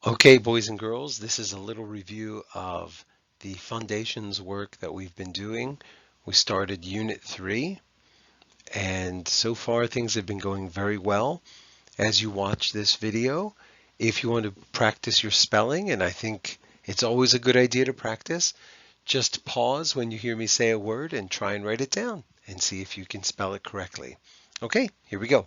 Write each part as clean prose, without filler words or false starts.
Okay, boys and girls, this is a little review of the foundations work that we've been doing. We started Unit 3, and so far things have been going very well. As you watch this video, if you want to practice your spelling, and I think it's always a good idea to practice, just pause when you hear me say a word and try and write it down and see if you can spell it correctly. Okay, here we go.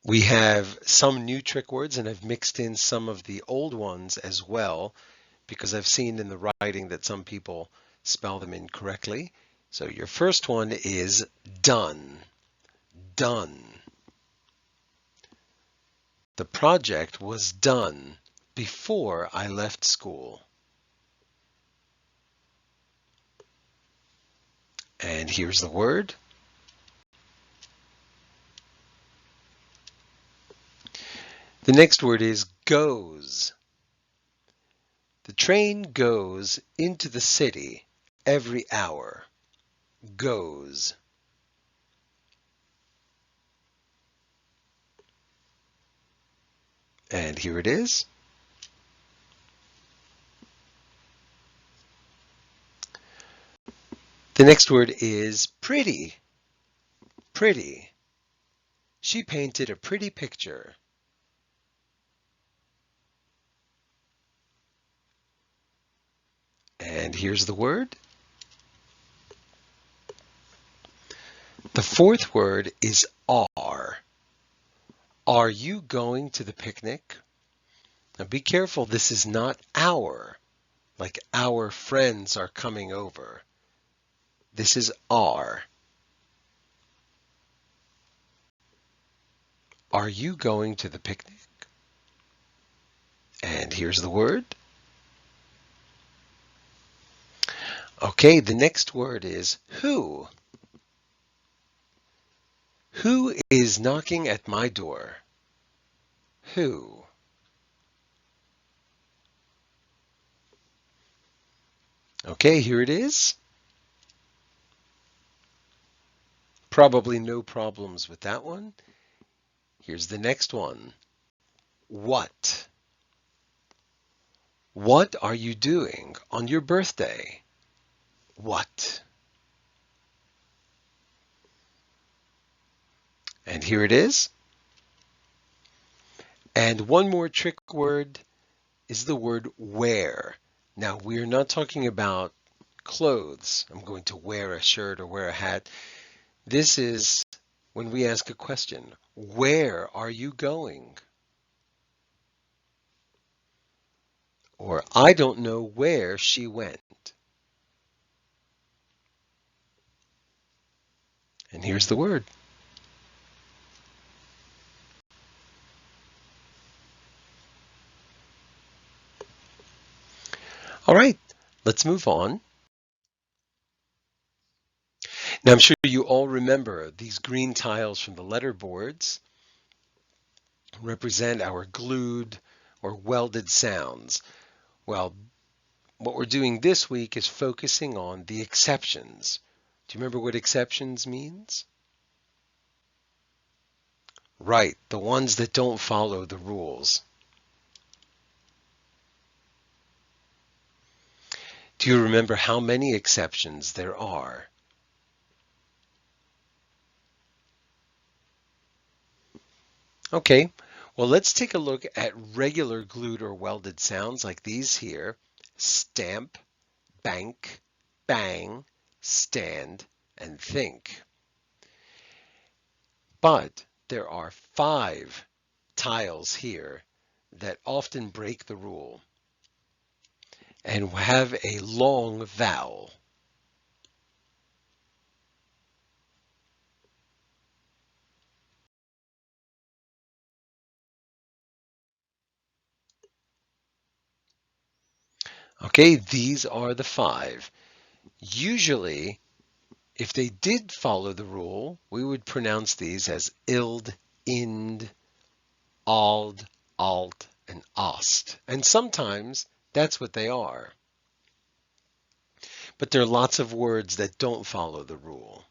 We have some new trick words, and I've mixed in some of the old ones as well because I've seen in the writing that some people spell them incorrectly. So your first one is done. Done. The project was done before I left school. And here's the word. The next word is goes. The train goes into the city every hour. Goes. And here it is. The next word is pretty. Pretty. She painted a pretty picture. And here's the word. The fourth word is are. Are you going to the picnic? Now be careful, this is not our, like our friends are coming over. This is are. Are you going to the picnic? And here's the word. Okay, the next word is who. Who is knocking at my door? Who? Okay, here it is. Probably no problems with that one. Here's the next one. What? What are you doing on your birthday? What? And here it is. And one more trick word is the word wear. Now, we're not talking about clothes. I'm going to wear a shirt or wear a hat. This is when we ask a question. Where are you going? Or I don't know where she went. And here's the word. All right, let's move on. Now, I'm sure you all remember these green tiles from the letter boards represent our glued or welded sounds. Well, what we're doing this week is focusing on the exceptions. Do you remember what exceptions means? Right, the ones that don't follow the rules. Do you remember how many exceptions there are? Okay, well, let's take a look at regular glued or welded sounds like these here. Stamp, bank, bang, stand, and think. But there are 5 tiles here that often break the rule and have a long vowel. Okay, these are the 5. Usually, if they did follow the rule, we would pronounce these as ild, ind, ald, alt, and ost. And sometimes that's what they are. But there are lots of words that don't follow the rule.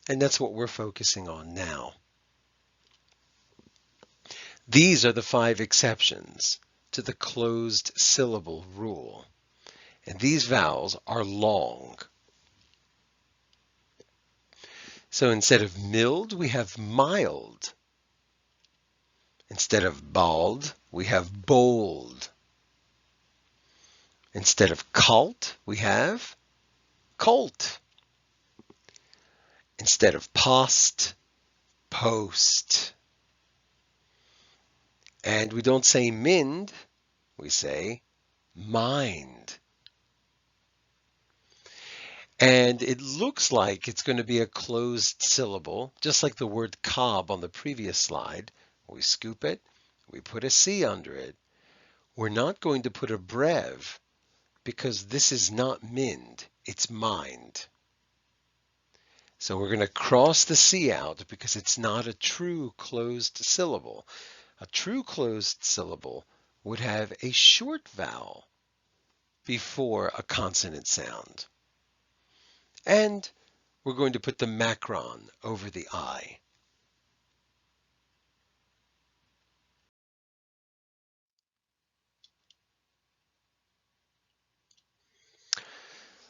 And that's what we're focusing on now. These are the 5 exceptions to the closed syllable rule. And these vowels are long. So instead of mild, we have mild. Instead of bald, we have bold. Instead of cult, we have colt. Instead of post, and we don't say mind, we say mind. And it looks like it's going to be a closed syllable, just like the word cob on the previous slide. We scoop it, we put a C under it. We're not going to put a brev because this is not mind, it's mind. So we're going to cross the C out because it's not a true closed syllable. A true closed syllable would have a short vowel before a consonant sound. And we're going to put the macron over the I.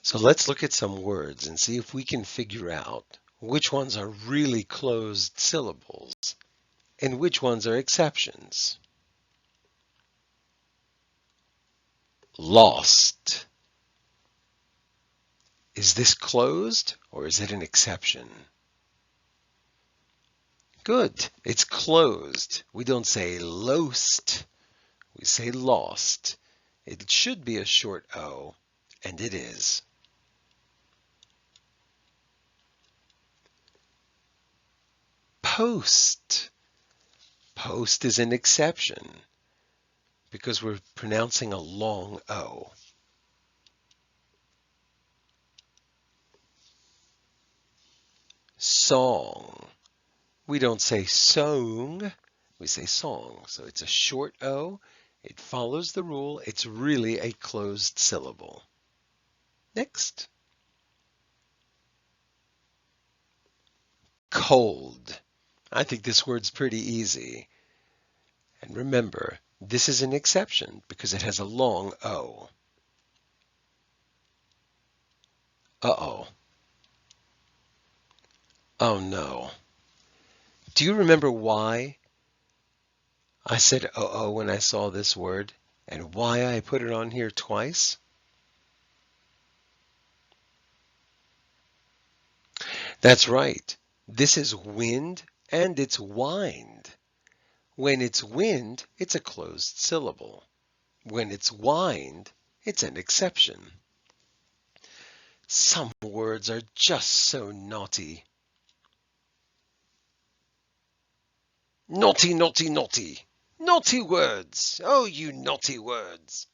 So let's look at some words and see if we can figure out which ones are really closed syllables and which ones are exceptions. Lost. Is this closed or is it an exception? Good. It's closed. We don't say lost. We say lost. It should be a short O, and it is. Post. Post is an exception because we're pronouncing a long O. Song. We don't say song, we say song. So it's a short O. It follows the rule. It's really a closed syllable. Next. Cold. I think this word's pretty easy. And remember, this is an exception because it has a long O. Uh-oh. Oh no. Do you remember why I said uh-oh when I saw this word and why I put it on here twice? That's right. This is wind and it's wind. When it's wind, it's a closed syllable. When it's wind, it's an exception. Some words are just so naughty. Naughty, naughty, naughty. Naughty words. Oh, you naughty words.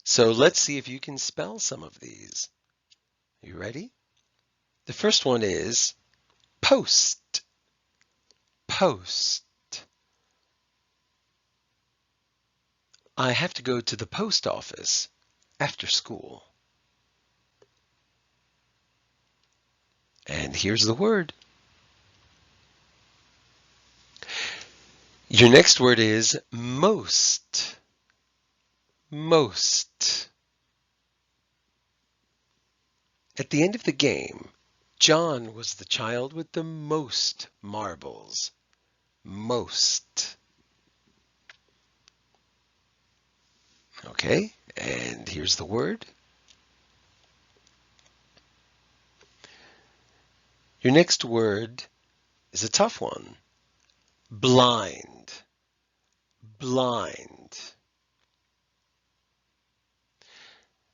So let's see if you can spell some of these. You ready? The first one is post. Post. I have to go to the post office after school. And here's the word. Your next word is most. Most. At the end of the game, John was the child with the most marbles. Most. Okay, and here's the word. Your next word is a tough one. Blind. Blind.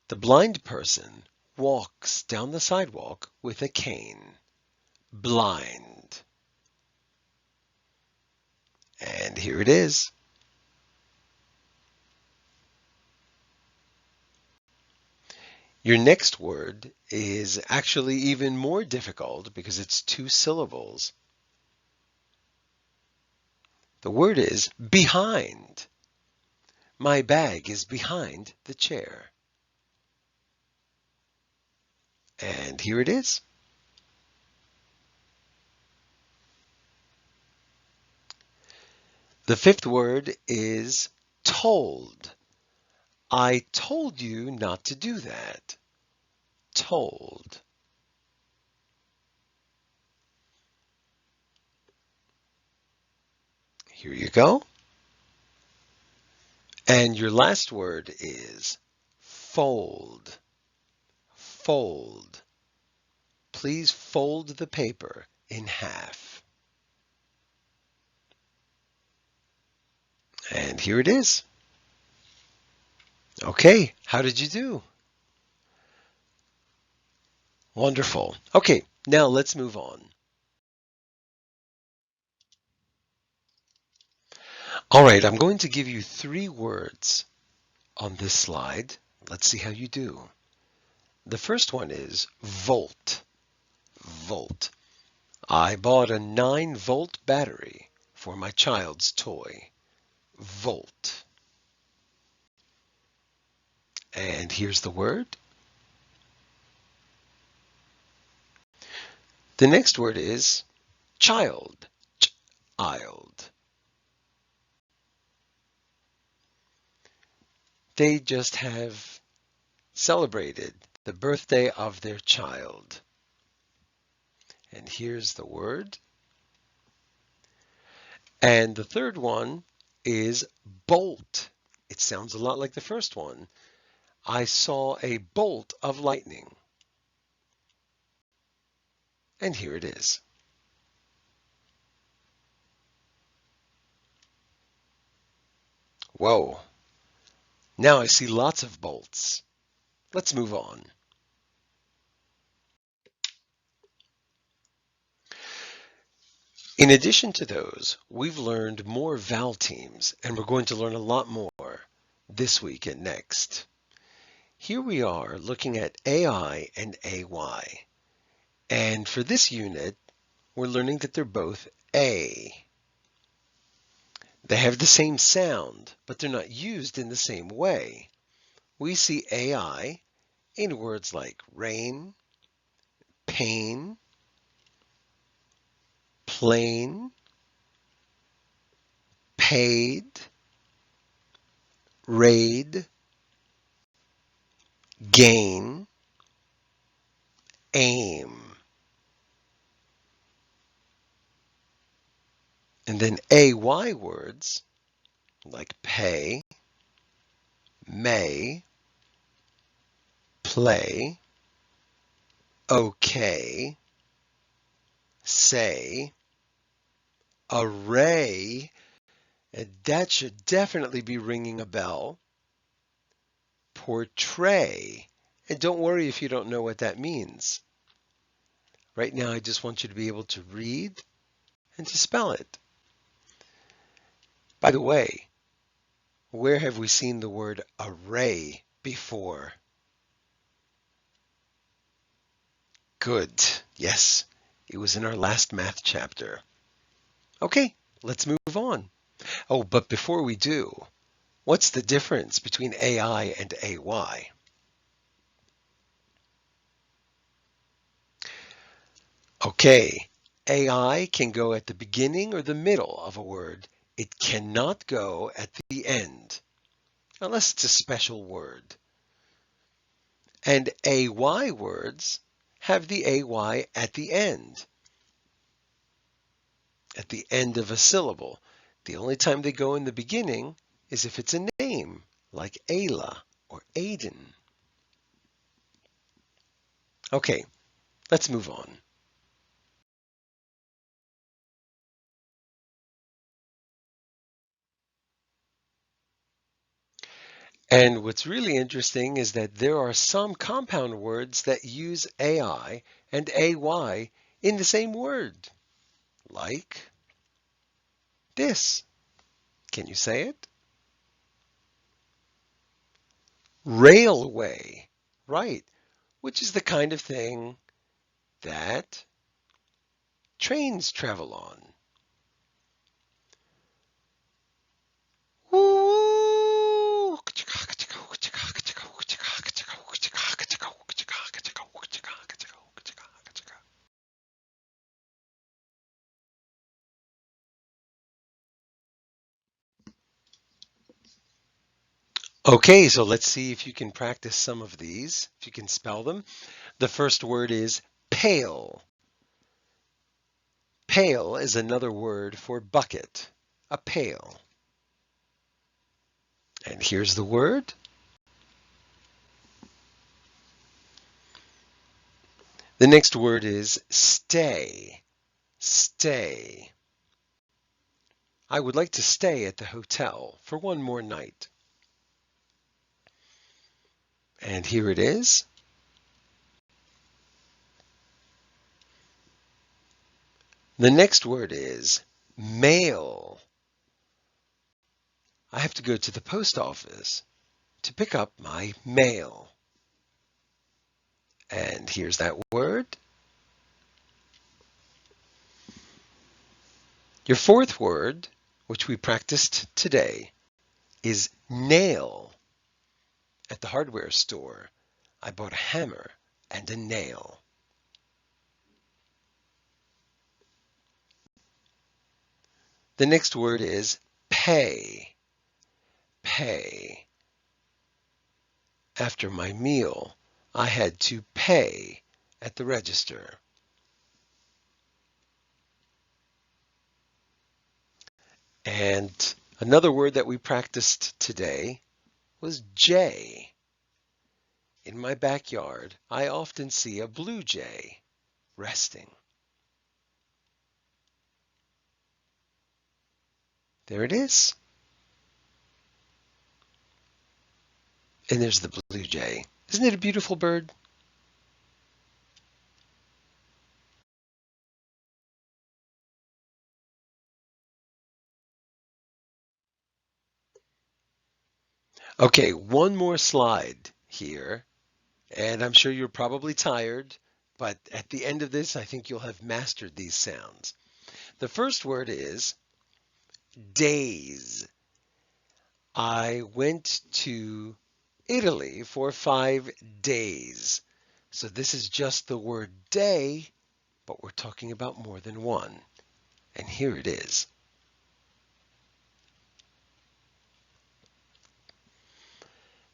The blind person walks down the sidewalk with a cane. Blind. And here it is. Your next word is actually even more difficult because it's 2 syllables. The word is behind. My bag is behind the chair. And here it is. The fifth word is told. I told you not to do that. Told. Here you go. And your last word is fold. Fold. Please fold the paper in half. And here it is. Okay, how did you do? Wonderful. Okay, now let's move on. All right, I'm going to give you 3 words on this slide. Let's see how you do. The first one is volt. Volt. I bought a 9-volt battery for my child's toy. Volt. And here's the word. The next word is child. Child. They just have celebrated the birthday of their child. And here's the word. And the third one is bolt. It sounds a lot like the first one. I saw a bolt of lightning. And here it is. Whoa. Now I see lots of bolts. Let's move on. In addition to those, we've learned more vowel teams, and we're going to learn a lot more this week and next. Here we are looking at AI and AY. And for this unit, we're learning that they're both A. They have the same sound, but they're not used in the same way. We see AI in words like rain, pain, plane, paid, raid, gain, aim. And then AY words like pay, may, play, okay, say, array, and that should definitely be ringing a bell, portray. And don't worry if you don't know what that means. Right now, I just want you to be able to read and to spell it. By the way, where have we seen the word array before? Good. Yes, it was in our last math chapter. Okay, let's move on. Oh, but before we do, what's the difference between AI and AY? Okay, AI can go at the beginning or the middle of a word. It cannot go at the end, unless it's a special word. And AY words have the AY at the end of a syllable. The only time they go in the beginning is if it's a name, like Ayla or Aiden. Okay, let's move on. And what's really interesting is that there are some compound words that use AI and AY in the same word, like this. Can you say it? Railway, right, which is the kind of thing that trains travel on. Okay, so let's see if you can practice some of these, if you can spell them. The first word is pail. Pail is another word for bucket. A pail. And here's the word. The next word is stay. Stay. I would like to stay at the hotel for one more night. And here it is. The next word is mail. I have to go to the post office to pick up my mail. And here's that word. Your fourth word, which we practiced today, is nail. At the hardware store, I bought a hammer and a nail. The next word is pay. Pay. After my meal, I had to pay at the register. And another word that we practiced today was jay. In my backyard, I often see a blue jay resting. There it is. And there's the blue jay. Isn't it a beautiful bird? Okay, one more slide here. And I'm sure you're probably tired, but at the end of this, I think you'll have mastered these sounds. The first word is days. I went to Italy for 5 days. So this is just the word day, but we're talking about more than one. And here it is.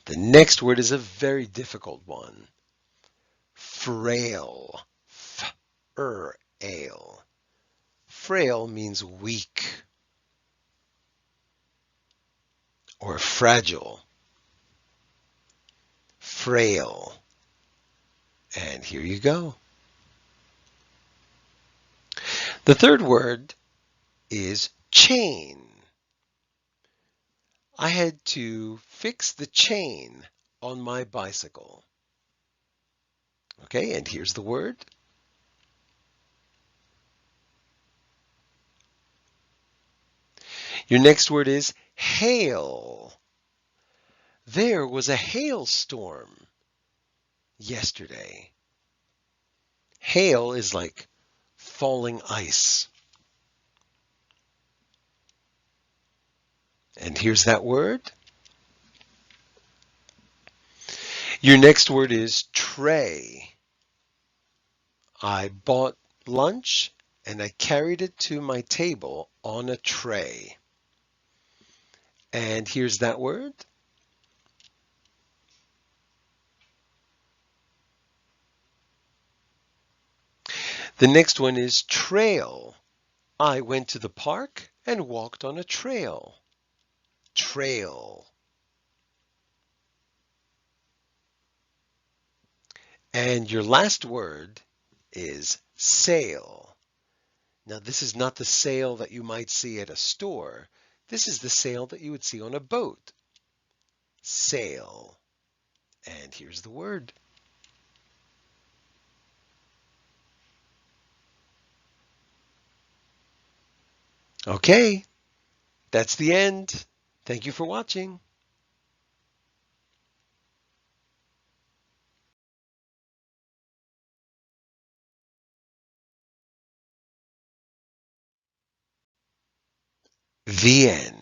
The next word is a very difficult one. Frail. F-er-ale. Frail means weak or fragile. Frail. And here you go. The third word is chain. I had to fix the chain on my bicycle. Okay, and here's the word. Your next word is hail. There was a hailstorm yesterday. Hail is like falling ice. And here's that word. Your next word is tray. I bought lunch and I carried it to my table on a tray. And here's that word. The next one is trail. I went to the park and walked on a trail. Trail. And your last word is sail. Now, this is not the sail that you might see at a store. This is the sail that you would see on a boat. Sail. And here's the word. Okay, that's the end. Thank you for watching. The end.